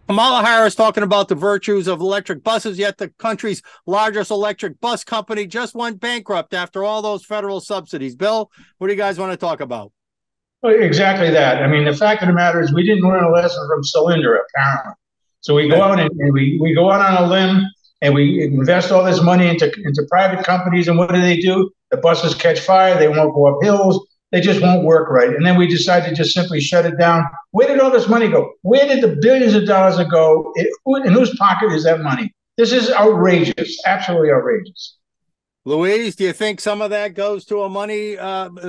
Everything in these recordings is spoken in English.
Kamala Harris talking about the virtues of electric buses, yet the country's largest electric bus company just went bankrupt after all those federal subsidies. Bill, what do you guys want to talk about? Well, exactly that. I mean, the fact of the matter is we didn't learn a lesson from Cylinder, apparently. So we go out and we go out on a limb and we invest all this money into private companies. And what do? The buses catch fire. They won't go up hills. They just won't work right. And then we decide to just simply shut it down. Where did all this money go? Where did the billions of dollars go? In whose pocket is that money? This is outrageous, absolutely outrageous. Louise, do you think some of that goes to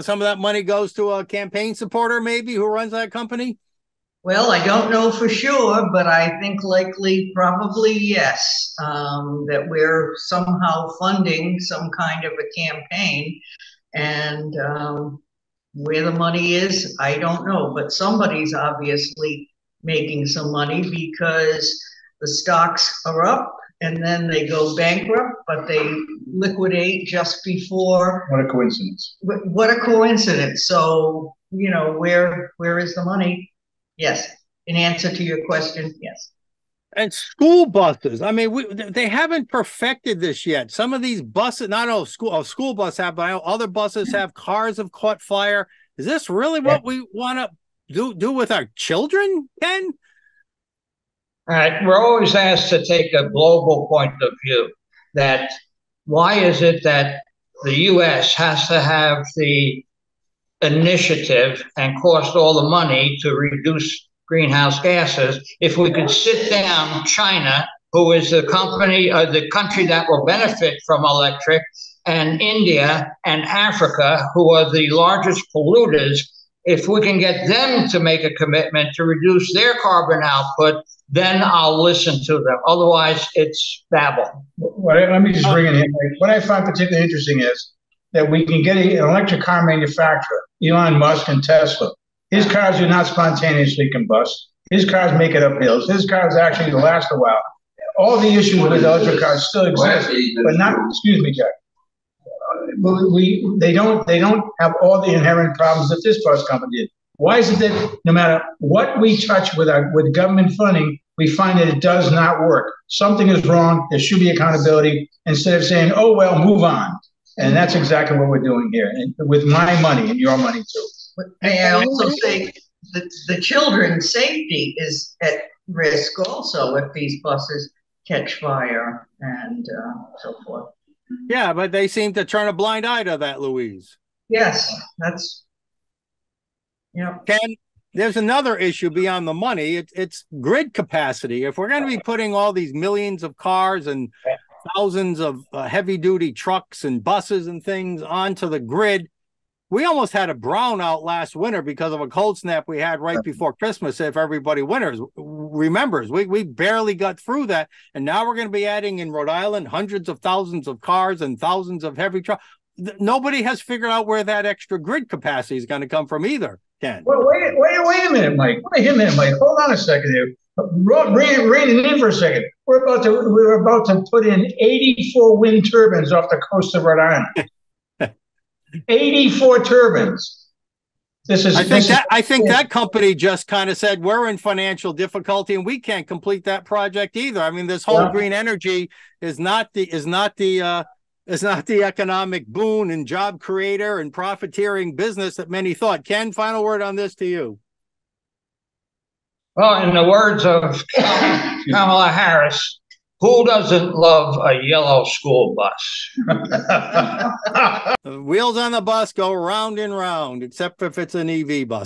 some of that money goes to a campaign supporter maybe who runs that company? Well, I don't know for sure, but I think likely, probably yes, that we're somehow funding some kind of a campaign. And where the money is, I don't know, but somebody's obviously making some money because the stocks are up and then they go bankrupt, but they liquidate just before. What a coincidence. What a coincidence. So, where is the money? Yes. In answer to your question, yes. And school buses. I mean, they haven't perfected this yet. Some of these buses, not all school bus have, but other buses have. Cars have caught fire. Is this really what we want to do with our children, Ken? All right, we're always asked to take a global point of view. That why is it that the U.S. has to have the initiative and cost all the money to reduce greenhouse gases if we could sit down China, who is the country that will benefit from electric, and India and Africa, who are the largest polluters, if we can get them to make a commitment to reduce their carbon output, then I'll listen to them. Otherwise, it's babble. Well, let me just bring it in. What I find particularly interesting is that we can get an electric car manufacturer, Elon Musk and Tesla. His cars do not spontaneously combust. His cars make it up hills. His cars actually last a while. All the issues with electric cars still exist, but not. Excuse me, Jack. They don't have all the inherent problems that this bus company did. Why is it that no matter what we touch with government funding, we find that it does not work? Something is wrong. There should be accountability instead of saying, "Oh well, move on." And that's exactly what we're doing here, and with my money and your money too. May I also say that the children's safety is at risk also if these buses catch fire and so forth. Yeah, but they seem to turn a blind eye to that, Louise. Yes, that's, Ken, there's another issue beyond the money. It's grid capacity. If we're going to be putting all these millions of cars and thousands of heavy-duty trucks and buses and things onto the grid, we almost had a brownout last winter because of a cold snap we had right before Christmas. If everybody remembers, we barely got through that. And now we're going to be adding in Rhode Island hundreds of thousands of cars and thousands of heavy trucks. Nobody has figured out where that extra grid capacity is going to come from either, Ken. Well, wait a minute, Mike. Wait a minute, Mike. Hold on a second here. Rein it in for a second. We're about to put in 84 wind turbines off the coast of Rhode Island. 84 turbines. I think that company just kind of said we're in financial difficulty and we can't complete that project either. I mean, this whole green energy is not the economic boon and job creator and profiteering business that many thought. Ken, final word on this to you. Well, in the words of Kamala Harris, who doesn't love a yellow school bus? The wheels on the bus go round and round, except if it's an EV bus.